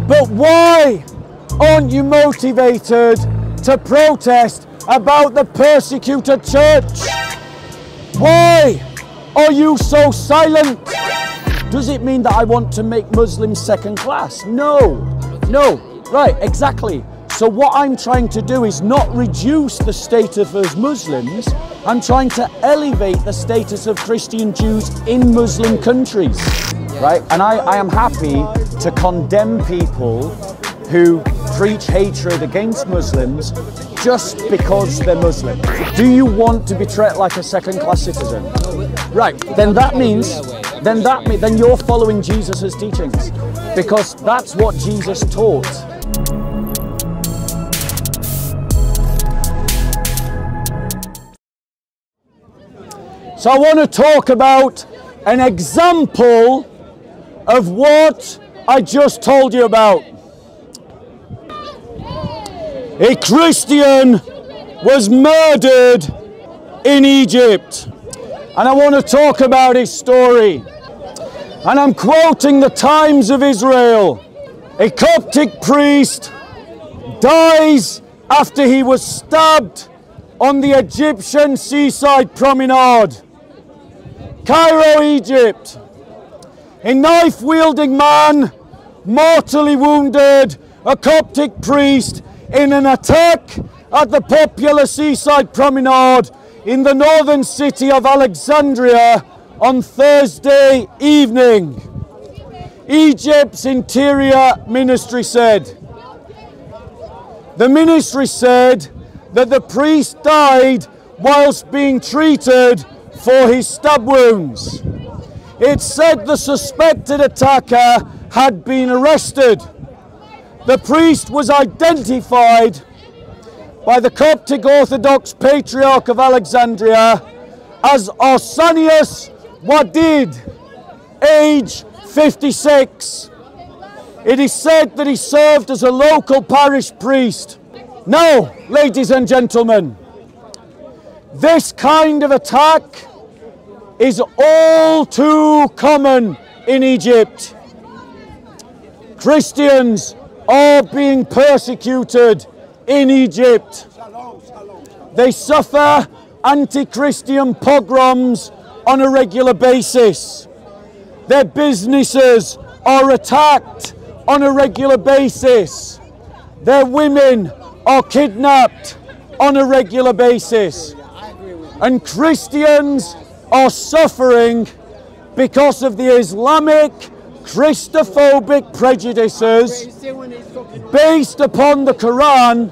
But why aren't you motivated to protest about the persecuted church? Why are you so silent? Does it mean that I want to make Muslims second class? No, right, exactly. So what I'm trying to do is not reduce the status of Muslims, I'm trying to elevate the status of Christian Jews in Muslim countries, right? And I am happy to condemn people who preach hatred against Muslims just because they're Muslim. Do you want to be treated like a second-class citizen? Right, then you're following Jesus' teachings, because that's what Jesus taught. So I want to talk about an example of what I just told you about. A Christian was murdered in Egypt. And I want to talk about his story. And I'm quoting the Times of Israel. A Coptic priest dies after he was stabbed on the Egyptian seaside promenade. Cairo, Egypt. A knife-wielding man mortally wounded a Coptic priest in an attack at the popular seaside promenade in the northern city of Alexandria on Thursday evening. Egypt's Interior Ministry said. The ministry said that the priest died whilst being treated for his stab wounds. It said the suspected attacker had been arrested. The priest was identified by the Coptic Orthodox Patriarch of Alexandria as Arsenius Wadid, age 56. It is said that he served as a local parish priest. Now, ladies and gentlemen, this kind of attack is all too common in Egypt. Christians are being persecuted in Egypt. They suffer anti-Christian pogroms on a regular basis. Their businesses are attacked on a regular basis. Their women are kidnapped on a regular basis. And Christians are suffering because of the Islamic Christophobic prejudices based upon the Quran,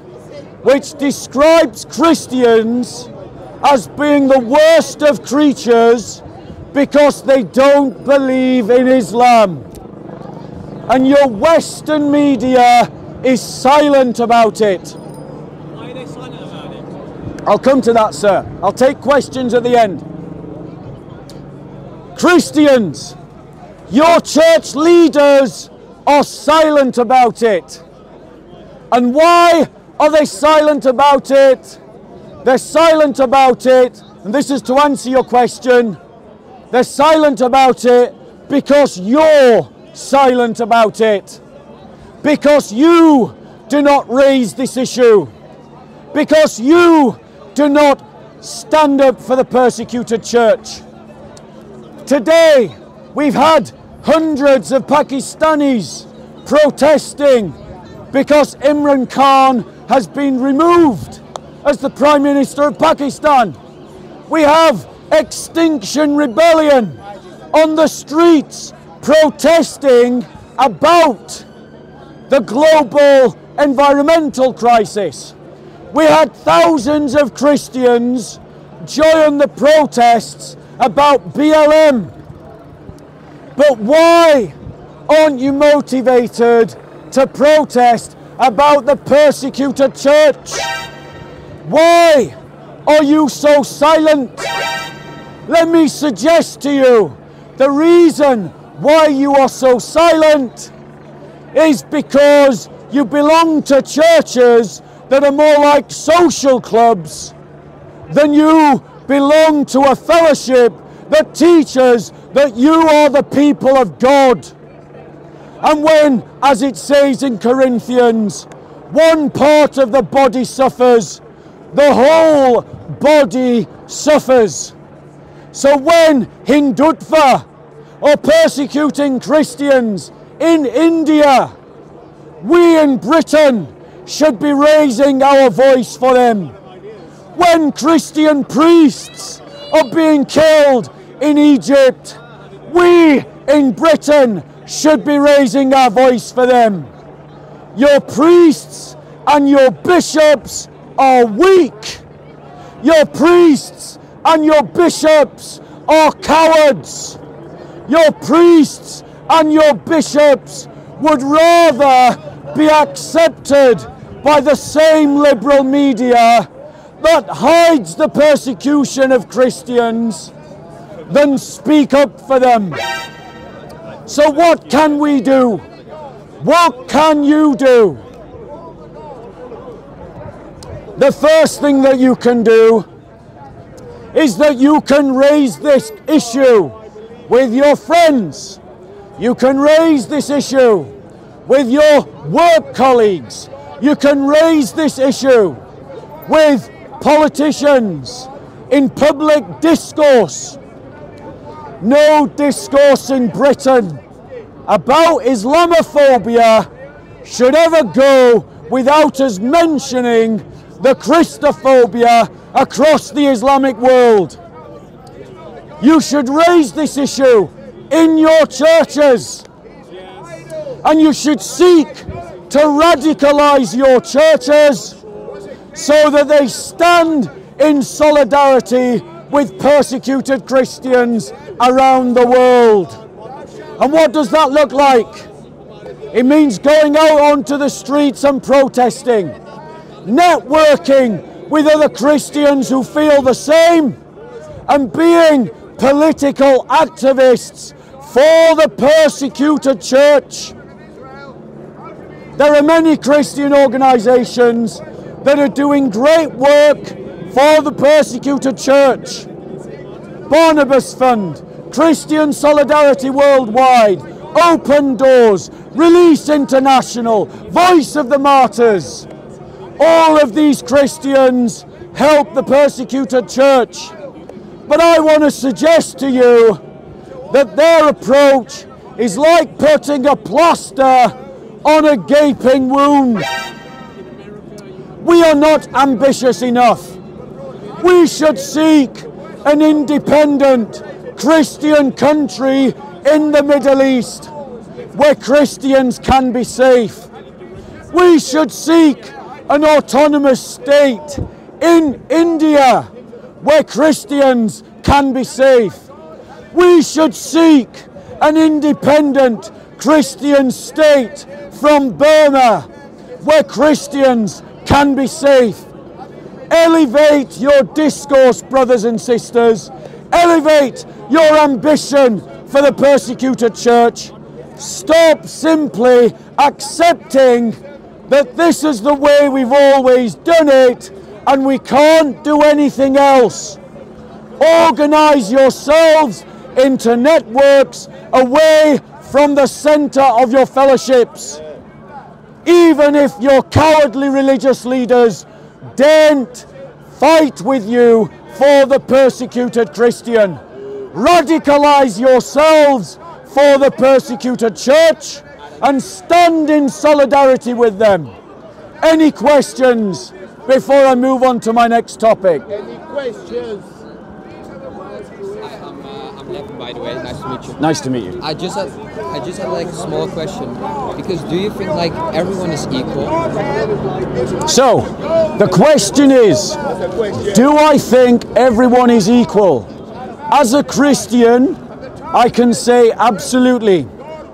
which describes Christians as being the worst of creatures because they don't believe in Islam. And your Western media is silent about it. Why are they silent about it? I'll come to that, sir. I'll take questions at the end. Christians, your church leaders are silent about it. And why are they silent about it? They're silent about it, and this is to answer your question, they're silent about it because you're silent about it. Because you do not raise this issue. Because you do not stand up for the persecuted church. Today, we've had hundreds of Pakistanis protesting because Imran Khan has been removed as the Prime Minister of Pakistan. We have Extinction Rebellion on the streets protesting about the global environmental crisis. We had thousands of Christians join the protests about BLM. But why aren't you motivated to protest about the persecuted church? Why are you so silent? Let me suggest to you the reason why you are so silent is because you belong to churches that are more like social clubs than you belong to a fellowship that teaches that you are the people of God. And when, as it says in Corinthians, one part of the body suffers, the whole body suffers. So when Hindutva are persecuting Christians in India, we in Britain should be raising our voice for them. When Christian priests are being killed in Egypt, we in Britain should be raising our voice for them. Your priests and your bishops are weak. Your priests and your bishops are cowards. Your priests and your bishops would rather be accepted by the same liberal media that hides the persecution of Christians than speak up for them. So what can we do? What can you do? The first thing that you can do is that you can raise this issue with your friends. You can raise this issue with your work colleagues. You can raise this issue with politicians in public discourse. No discourse in Britain about Islamophobia should ever go without us mentioning the Christophobia across the Islamic world. You should raise this issue in your churches, and you should seek to radicalize your churches so that they stand in solidarity with persecuted Christians around the world. And what does that look like? It means going out onto the streets and protesting, networking with other Christians who feel the same, and being political activists for the persecuted church. There are many Christian organizations that are doing great work for the persecuted church. Barnabas Fund, Christian Solidarity Worldwide, Open Doors, Release International, Voice of the Martyrs. All of these Christians help the persecuted church. But I want to suggest to you that their approach is like putting a plaster on a gaping wound. We are not ambitious enough. We should seek an independent Christian country in the Middle East where Christians can be safe. We should seek an autonomous state in India where Christians can be safe. We should seek an independent Christian state from Burma where Christians can be safe. Elevate your discourse, brothers and sisters. Elevate your ambition for the persecuted church. Stop simply accepting that this is the way we've always done it and we can't do anything else. Organize yourselves into networks away from the center of your fellowships. Even if your cowardly religious leaders daren't fight with you for the persecuted Christian. Radicalize yourselves for the persecuted church and stand in solidarity with them. Any questions before I move on to my next topic? Any questions? I'm Levin, by the way. Nice to meet you. Nice to meet you. I just had like a small question. Because do you think like everyone is equal? So, the question is, do I think everyone is equal? As a Christian, I can say absolutely.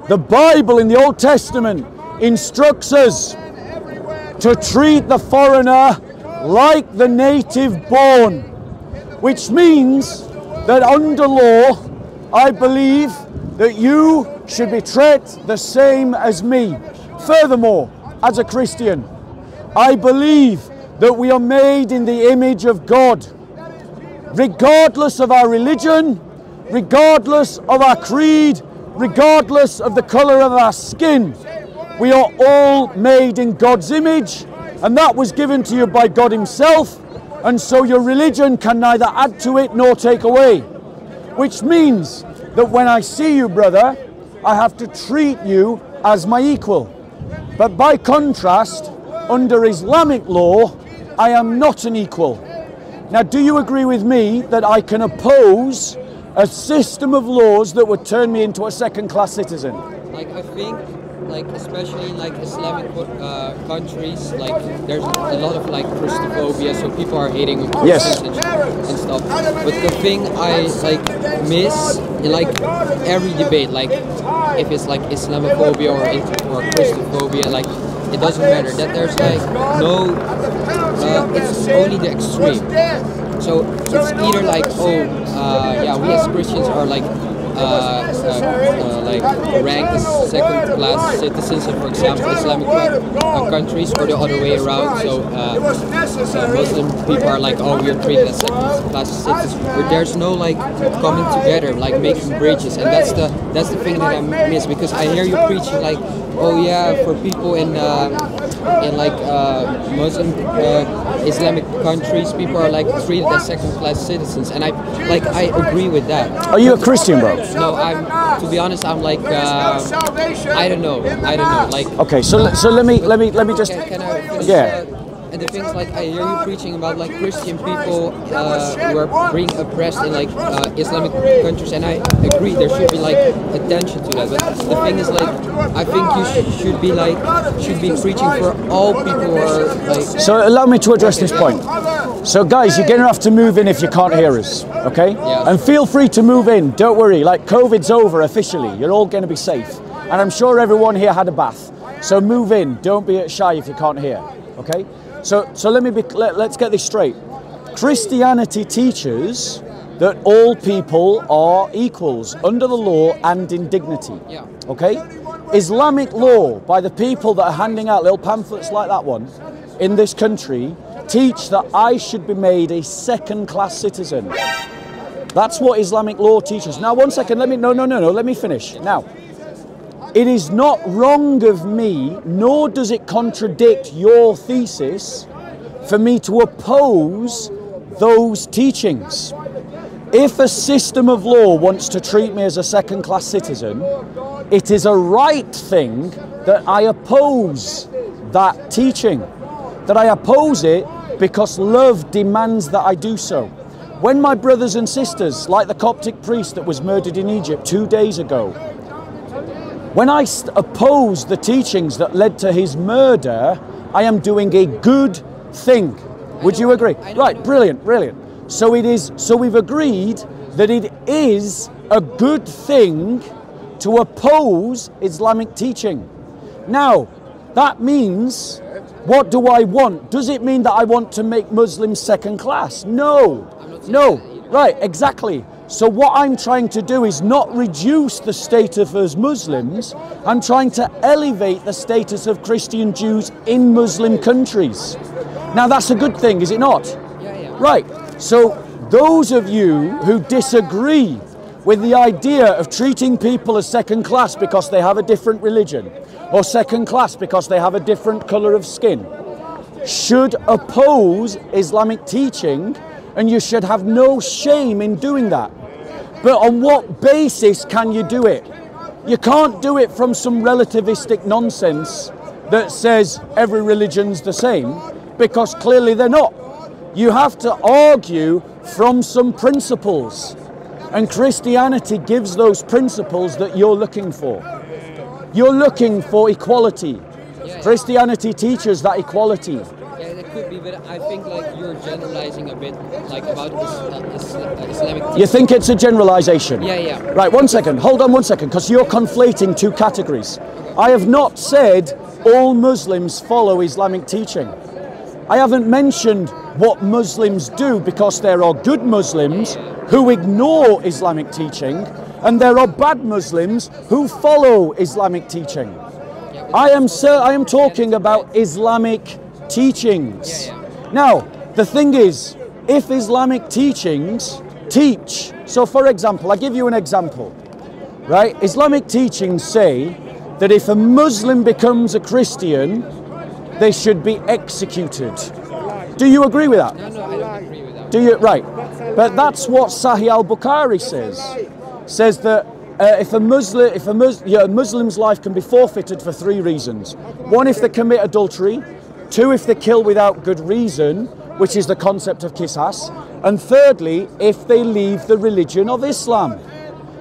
The Bible in the Old Testament instructs us to treat the foreigner like the native born, which means that under law, I believe that you should be treated the same as me. Furthermore, as a Christian, I believe that we are made in the image of God. Regardless of our religion, regardless of our creed, regardless of the colour of our skin. We are all made in God's image, and that was given to you by God himself, and so your religion can neither add to it nor take away. Which means that when I see you, brother, I have to treat you as my equal. But by contrast, under Islamic law, I am not an equal. Now, do you agree with me that I can oppose a system of laws that would turn me into a second-class citizen? Like, I think, like, especially in like Islamic countries, like there's a lot of like Christophobia, so people are hating on Christians and stuff. But the thing I like miss in like every debate, like if it's like Islamophobia or Christophobia, like it doesn't matter. That there's like no, it's only the extreme. So it's either like, yeah, we as Christians are like ranked as second-class citizens in, for example, Islamic countries, or the other way around. So Muslim people are like, oh, we are treated as second-class citizens. But there's no like coming together, like making bridges, and that's the thing that I miss, because I hear you preaching like, oh yeah, for people in like Muslim Islamic countries, people are like treated as second-class citizens, and I agree with that. Are you a Christian, bro? No, to be honest, I'm like, I don't know, like. Okay, so let me just. Can I finish? Yeah. And the things like I hear you preaching about like Christian people who are being oppressed in like Islamic countries, and I agree there should be like attention to that. But the thing is like, I think you should be preaching for all people who are like. So allow me to address this point. So guys, you're going to have to move in if you can't hear us, okay? Yeah. And feel free to move in. Don't worry. Like COVID's over officially. You're all going to be safe, and I'm sure everyone here had a bath. So move in. Don't be shy if you can't hear. Okay? So let's get this straight. Christianity teaches that all people are equals under the law and in dignity. Yeah. Okay? Islamic law, by the people that are handing out little pamphlets like that one in this country, teach that I should be made a second-class citizen. That's what Islamic law teaches. Now, one second, let me finish. Now, it is not wrong of me, nor does it contradict your thesis, for me to oppose those teachings. If a system of law wants to treat me as a second-class citizen, it is a right thing that I oppose that teaching. That I oppose it because love demands that I do so. When my brothers and sisters, like the Coptic priest that was murdered in Egypt 2 days ago, when I oppose the teachings that led to his murder, I am doing a good thing. Would you agree? Right, brilliant. So we've agreed that it is a good thing to oppose Islamic teaching. Now, that means, what do I want? Does it mean that I want to make Muslims second class? No, right, exactly. So what I'm trying to do is not reduce the status as Muslims, I'm trying to elevate the status of Christian Jews in Muslim countries. Now that's a good thing, is it not? Yeah. Right, so those of you who disagree with the idea of treating people as second class because they have a different religion, or second class because they have a different colour of skin, should oppose Islamic teaching, and you should have no shame in doing that. But on what basis can you do it? You can't do it from some relativistic nonsense that says every religion's the same, because clearly they're not. You have to argue from some principles, and Christianity gives those principles that you're looking for. You're looking for equality. Yeah. Christianity teaches that equality. Yeah, that could be, but I think like you're generalizing a bit, like about Islamic teaching. You think it's a generalization? Yeah. Right, one second, hold on one second, because you're conflating two categories. I have not said all Muslims follow Islamic teaching. I haven't mentioned what Muslims do, because there are good Muslims who ignore Islamic teaching, and there are bad Muslims who follow Islamic teaching. I am talking about Islamic teachings. Now, the thing is, if Islamic teachings teach, so for example, I give you an example. right? Islamic teachings say that if a Muslim becomes a Christian, they should be executed. Do you agree with that? No, I don't agree with that. Do you? Right. But that's what Sahih al-Bukhari says. Says that if a Muslim's life can be forfeited for 3 reasons. 1, if they commit adultery. 2, if they kill without good reason, which is the concept of qisas. And thirdly, if they leave the religion of Islam.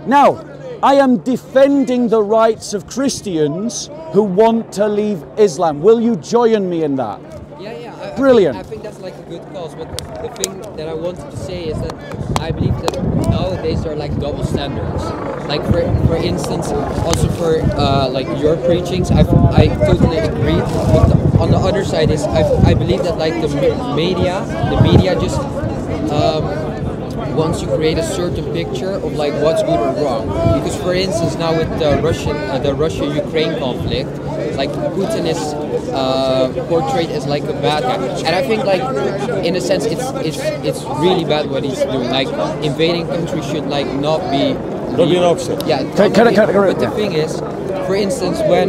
Now, I am defending the rights of Christians who want to leave Islam. Will you join me in that? Yeah. Brilliant. I think that's like a good cause, but the thing that I wanted to say is that I believe that nowadays there are like double standards. Like for instance, also for like your preachings, I totally agree. But on the other side is I believe that like the media just wants to create a certain picture of like what's good or wrong. Because for instance, now with the Russia-Ukraine conflict, like Putin is portrayed as like a bad guy, and I think like in a sense it's really bad what he's doing. Like invading countries should like not be. Don't be an option. Yeah. But the thing is, for instance, when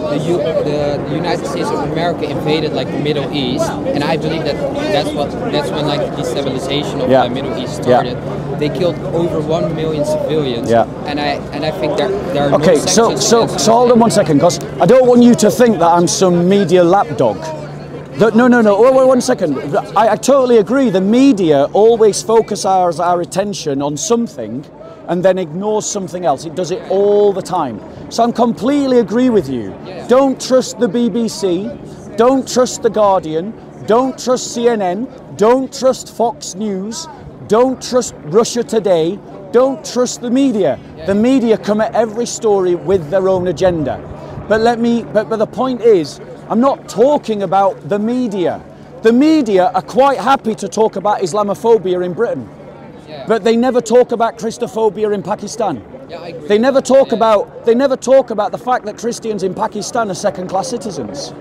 the United States of America invaded like the Middle East, and I believe that's when like the destabilization of the Middle East started. They killed over 1 million civilians, and I think there are okay. no sanctions So hold on 1 second, because I don't want you to think that I'm some media lapdog. No. Oh, 1 second. I totally agree. The media always focus our attention on something and then ignores something else. It does it all the time. So I'm completely agree with you. Don't trust the BBC. Don't trust The Guardian. Don't trust CNN. Don't trust Fox News. Don't trust Russia Today. Don't trust the media. The media come at every story with their own agenda. But the point is, I'm not talking about the media. The media are quite happy to talk about Islamophobia in Britain. But they never talk about Christophobia in Pakistan. Yeah, I agree. They never talk about the fact that Christians in Pakistan are second-class citizens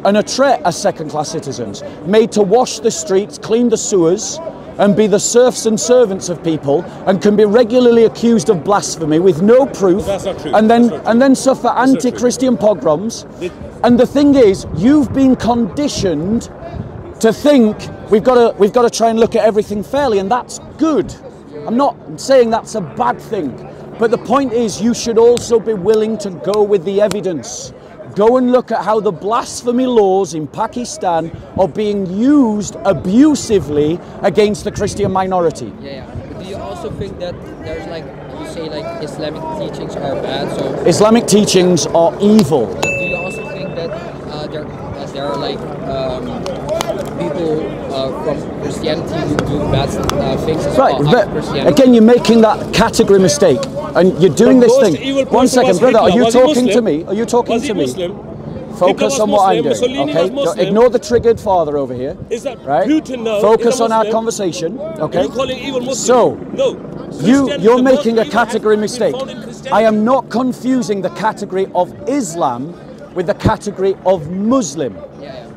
and are treated as second-class citizens, made to wash the streets, clean the sewers, and be the serfs and servants of people, and can be regularly accused of blasphemy with no proof, and then suffer anti-Christian pogroms. And the thing is, you've been conditioned to think we've got to try and look at everything fairly, and that's good. I'm not saying that's a bad thing, but the point is you should also be willing to go with the evidence. Go and look at how the blasphemy laws in Pakistan are being used abusively against the Christian minority. Yeah. But do you also think that there's like, you say like Islamic teachings are bad, so Islamic teachings are evil. do you also think that there are like people from Christianity who do bad things as well? But again, you're making that category mistake, and you're doing this thing. 1 second, brother. Are you talking to me? Are you talking to me? Focus on what I'm doing. Okay. Ignore the triggered father over here. Is that right? Putin now? Focus on our conversation. Okay. You calling evil Muslim? So no. You're making a category mistake. I am not confusing the category of Islam with the category of Muslim.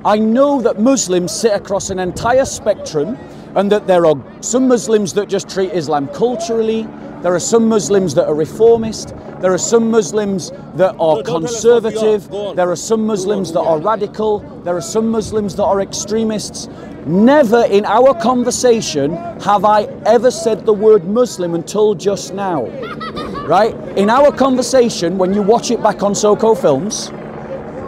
I know that Muslims sit across an entire spectrum, and that there are some Muslims that just treat Islam culturally. There are some Muslims that are reformist. There are some Muslims that are conservative. There are some Muslims that are radical. There are some Muslims that are extremists. Never in our conversation have I ever said the word Muslim until just now. Right? In our conversation, when you watch it back on Soko Films,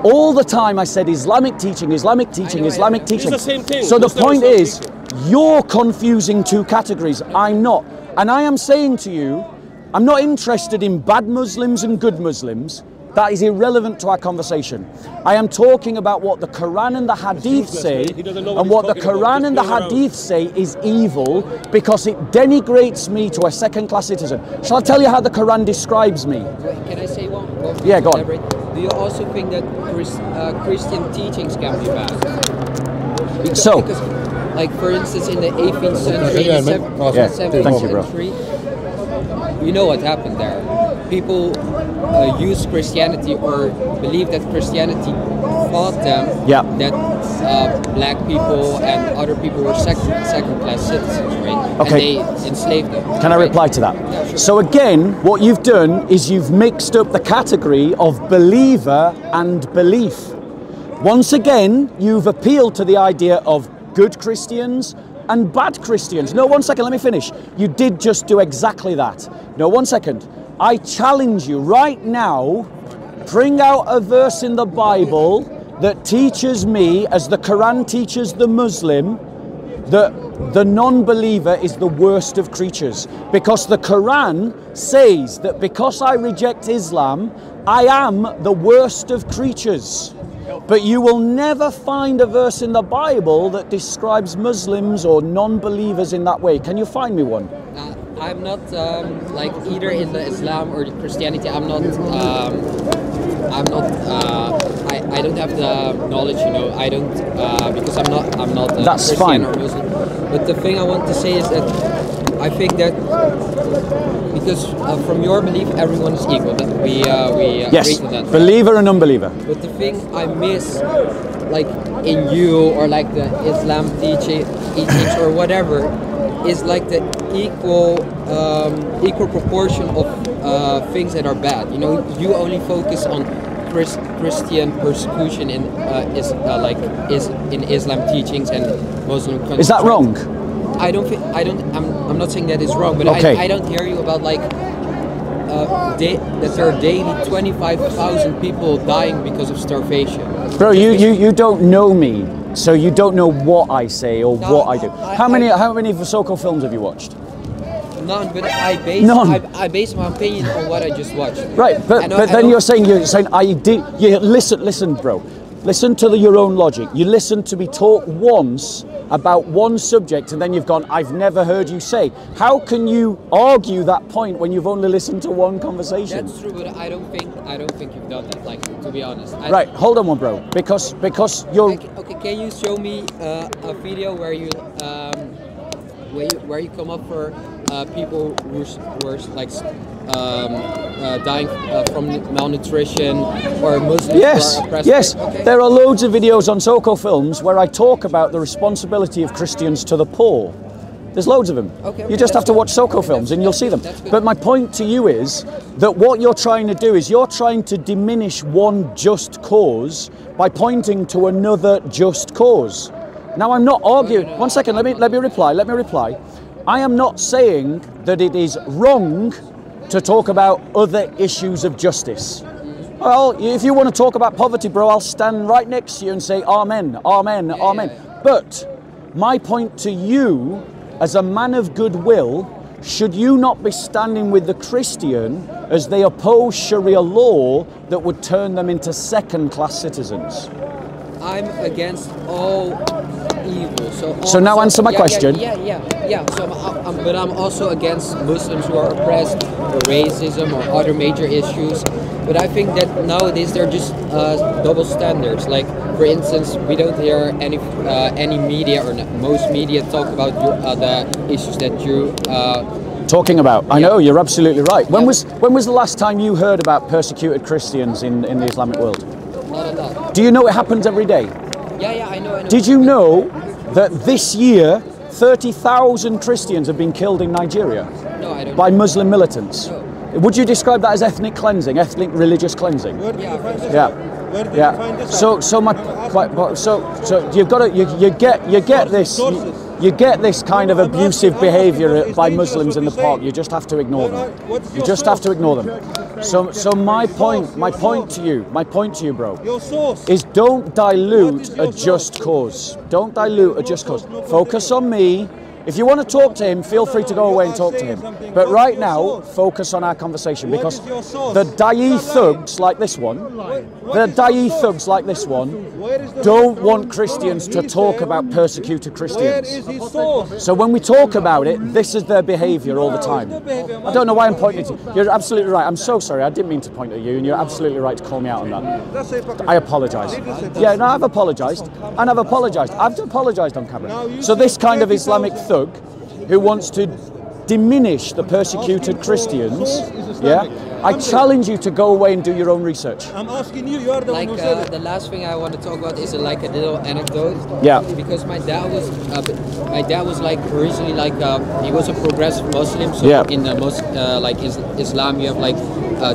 all the time I said Islamic teaching, Islamic teaching, Islamic teaching. It's the same thing. So the point is, you're confusing two categories. I'm not. And I am saying to you, I'm not interested in bad Muslims and good Muslims. That is irrelevant to our conversation. I am talking about what the Quran and the Hadith say, and what the Quran and the Hadith say is evil because it denigrates me to a second-class citizen. Shall I tell you how the Quran describes me? Can I say one? Yeah, go on. Do you also think that Christian teachings can be bad? Because, like for instance, in the 18th century, 17th century, you know what happened there. People use Christianity or believe that Christianity taught them that black people and other people were second-class citizens, right? Okay. And they enslaved them. Can I right? reply to that? Yeah, sure. So again, what you've done is you've mixed up the category of believer and belief. Once again, you've appealed to the idea of good Christians and bad Christians. No, one second, let me finish. You did just do exactly that. No, one second. I challenge you right now, bring out a verse in the Bible that teaches me, as the Quran teaches the Muslim, that the non-believer is the worst of creatures. Because the Quran says that because I reject Islam, I am the worst of creatures. But you will never find a verse in the Bible that describes Muslims or non-believers in that way. Can you find me one? I'm not like either in the Islam or the Christianity. I don't have the knowledge, you know. I don't because I'm not That's Christian fine. or Muslim. But the thing I want to say is that I think that because from your belief, everyone is equal. That we Yes, agree to that. believer and unbeliever. But the thing I miss, like in you or like the Islam teachings or whatever, is like the equal proportion of things that are bad. You know, you only focus on Christian persecution in in Islam teachings and Muslim countries. Is that wrong? I'm not saying that is wrong, but Okay. I don't hear you about like that there are daily 25,000 people dying because of starvation. Bro, you don't know me, so you don't know what I say or what I do. How many Visoko films have you watched? None, but I base my opinion on what I just watched. Right, but then you're saying I did. You listen, bro. Listen to your own logic. You listen to me talk once about one subject, and then you've gone, I've never heard you say. How can you argue that point when you've only listened to one conversation? That's true, but I don't think you've done that. Like, to be honest. Right, hold on one, bro. Because you're. Okay, can you show me a video where you come up for people who were like dying from malnutrition or Muslims Yes, who are oppressed? yes. Okay. There are loads of videos on Soko Films where I talk about the responsibility of Christians to the poor. There's loads of them. Okay, You just have to watch Soko Films and you'll see them. But my point to you is that what you're trying to do is you're trying to diminish one just cause by pointing to another just cause. Now I'm not arguing. One second, let me reply. I am not saying that it is wrong to talk about other issues of justice. Well, if you want to talk about poverty, bro, I'll stand right next to you and say amen, amen, amen. But my point to you, as a man of goodwill, should you not be standing with the Christian as they oppose Sharia law that would turn them into second-class citizens? I'm against all evil. So now answer my question. Yeah. So but I'm also against Muslims who are oppressed, or racism, or other major issues. But I think that nowadays they're just double standards. Like, for instance, we don't hear any media or most media talk about the issues that you talking about. I know, you're absolutely right. When was the last time you heard about persecuted Christians in the Islamic world? Not at all. Do you know it happens every day? Yeah, I know. Did you know that this year 30,000 Christians have been killed in Nigeria? No, I don't. By Muslim militants? No. Would you describe that as ethnic cleansing, ethnic religious cleansing? Where did you find this? Yeah. Where did you find this? So you've got to you get this. You get this kind of abusive behaviour by Muslims in the park. You just have to ignore them. You just have to ignore them. So my point to you, bro, is don't dilute a just cause. Don't dilute a just cause. Focus on me. If you want to talk to him, feel free to go away and talk to him. But right now, focus on our conversation, because the Da'i thugs like this one, don't want Christians to talk about persecuted Christians. So when we talk about it, this is their behaviour all the time. I don't know why I'm pointing at you. You're absolutely right. I'm so sorry. I didn't mean to point at you, and you're absolutely right to call me out on that. I apologise. Yeah, no, I've apologised. And I've apologised. I've apologised on camera. So this kind of Islamic thug who wants to diminish the persecuted Christians, yeah, I challenge you to go away and do your own research. I'm asking you. You are the Like one who said it. the last thing I want to talk about is like a little anecdote. Yeah. Because my dad was like originally like he was a progressive Muslim. So Yeah. in the like Islam you have like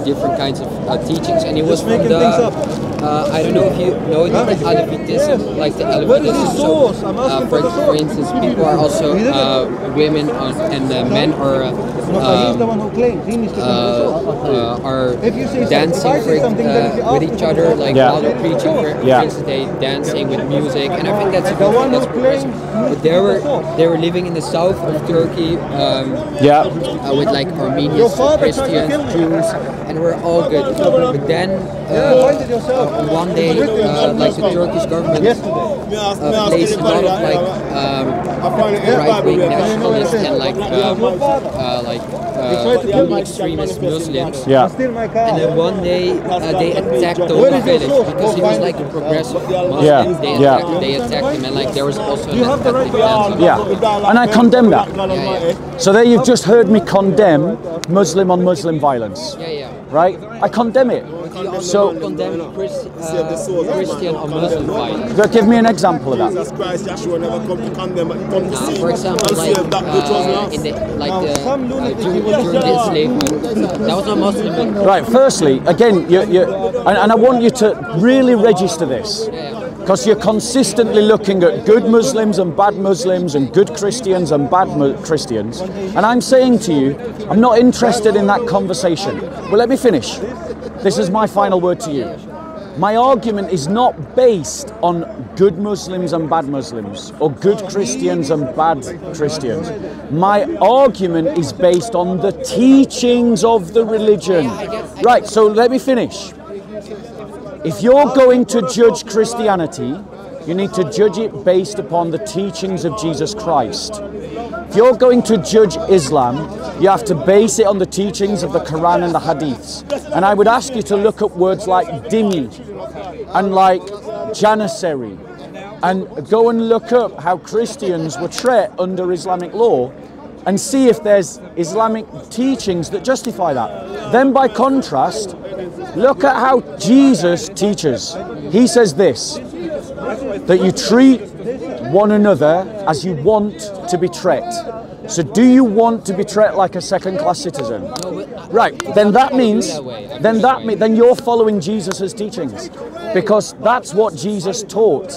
different kinds of teachings, and he was from making the things up. I don't know if you know it, the Alevitism, like the Where is the Alevitism. source? I'm asking for the for source. instance, people are also women and men are. No, he's the one who claims. He needs to come to the source. Are If you say dancing if I say something, then if you with ask each me, other, like Yeah. while they're preaching, for Yeah. instance, they dancing with music, and I think that's a The good one thing, that's who progressive. claims But they were living in the south of Turkey Yeah. with like Your Armenians, father tried to Christians, kill me. Jews, and we're all good. But then find it yourself. one day, like the Turkish government placed a lot of like right-wing nationalists and like extremist Muslims. Yeah. Steal my car. And then one day they attacked the whole village because he was like a progressive Muslim. Yeah, They attacked him, and like there was also an have the right ethnic cleansing. Yeah. And I condemn that. Yeah. So there you've just heard me condemn Muslim on Muslim violence. Yeah. Right? I condemn it. He also So condemned Christian or Muslim violence. give me an example of that. Jesus Christ, Joshua never come to condemn, come to see. For example, and like save that which was lost. in the during the enslavement, that was not Muslim. Right, firstly, again, and I want you to really register this. Because you're consistently looking at good Muslims and bad Muslims and good Christians and bad Christians. And I'm saying to you, I'm not interested in that conversation. Well, let me finish. This is my final word to you. My argument is not based on good Muslims and bad Muslims or good Christians and bad Christians. My argument is based on the teachings of the religion. Right, so let me finish. If you're going to judge Christianity, you need to judge it based upon the teachings of Jesus Christ. If you're going to judge Islam, you have to base it on the teachings of the Quran and the Hadiths. And I would ask you to look at words like dhimmi and like janissary, and go and look up how Christians were treated under Islamic law and see if there's Islamic teachings that justify that. Then by contrast, look at how Jesus teaches. He says this, that you treat one another as you want to be treated. So do you want to be treated like a second-class citizen? Right, then that means, then you're following Jesus' teachings, because that's what Jesus taught.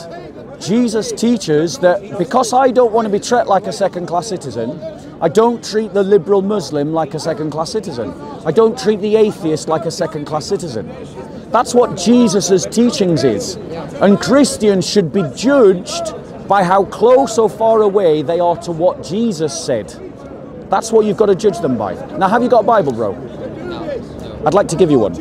Jesus teaches that because I don't want to be treated like a second-class citizen, I don't treat the liberal Muslim like a second-class citizen. I don't treat the atheist like a second-class citizen. That's what Jesus' teachings is. And Christians should be judged by how close or far away they are to what Jesus said. That's what you've got to judge them by. Now, have you got a Bible, bro? No. I'd like to give you one.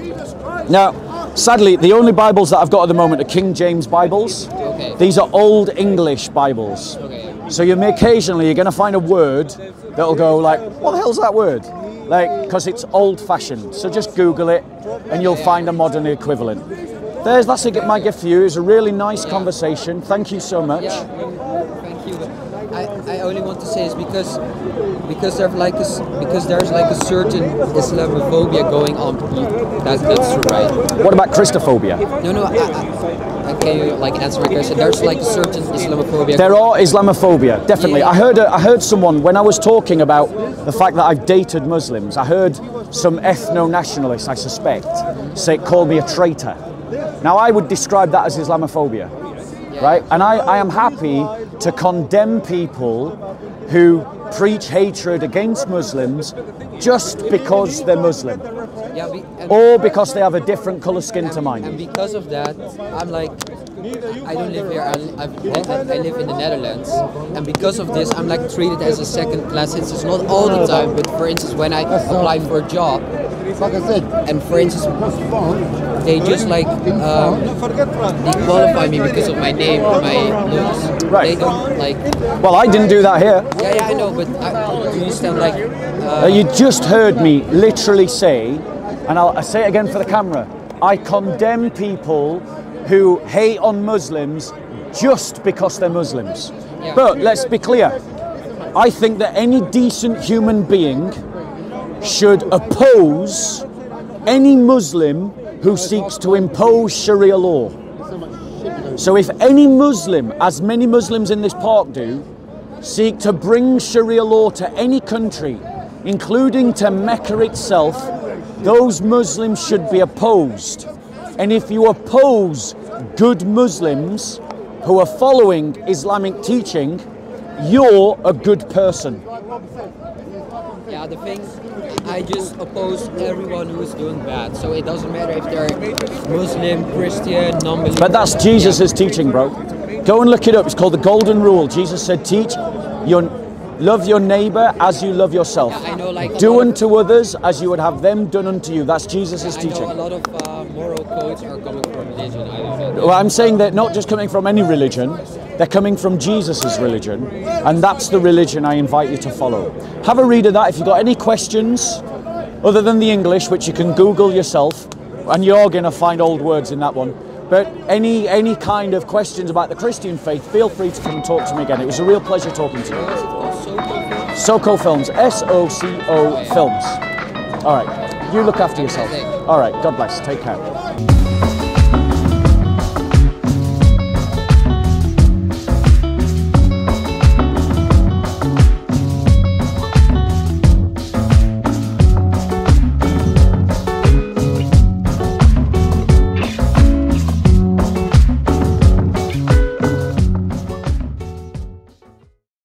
Now, sadly, the only Bibles that I've got at the moment are King James Bibles. Okay. These are Old English Bibles. Okay. So you may occasionally, you're going to find a word that'll go like, what the hell's that word? Like, because it's old-fashioned. So just Google it and you'll find a modern equivalent. That's my gift for you. It's a really nice conversation. Thank you so much. Yeah, thank you. I only want to say is because there's like a certain Islamophobia going on. That's right. What about Christophobia? No. Can you like answer my question? There's like a certain Islamophobia. There are Islamophobia, definitely. Yeah. I heard someone, when I was talking about the fact that I've dated Muslims, I heard some ethno-nationalists, I suspect, call me a traitor. Now, I would describe that as Islamophobia, right? And I am happy to condemn people who preach hatred against Muslims just because they're Muslim. Or because they have a different colour skin to mine. And because of that, I'm like, I don't live here, I live in the Netherlands. And because of this, I'm like treated as a second class citizen. It's not all the time, but for instance, when I apply for a job, and for instance, they just like, they qualify me because of my name or my looks. Right. They don't like... Well, I didn't do that here. Yeah, I know, but do you understand like... You just heard me literally say, and I'll say it again for the camera, I condemn people who hate on Muslims just because they're Muslims. Yeah. But let's be clear, I think that any decent human being should oppose any Muslim who seeks to impose Sharia law. So if any Muslim, as many Muslims in this park do, seek to bring Sharia law to any country, including to Mecca itself, those Muslims should be opposed. And if you oppose good Muslims who are following Islamic teaching, you're a good person. Yeah, the thing, I just oppose everyone who's doing bad. So it doesn't matter if they're Muslim, Christian, non-believer. But that's Jesus' teaching, bro. Go and look it up. It's called the Golden Rule. Jesus said, love your neighbor as you love yourself. Yeah, I know, like, do unto others as you would have them done unto you. That's Jesus' teaching. I know a lot of moral codes are coming from religion. Well, I'm saying they're not just coming from any religion. They're coming from Jesus' religion, and that's the religion I invite you to follow. Have a read of that. If you've got any questions, other than the English, which you can Google yourself, and you're going to find old words in that one, but any kind of questions about the Christian faith, feel free to come and talk to me again. It was a real pleasure talking to you. SOCO Films, S-O-C-O Films. All right, you look after yourself. All right, God bless. Take care.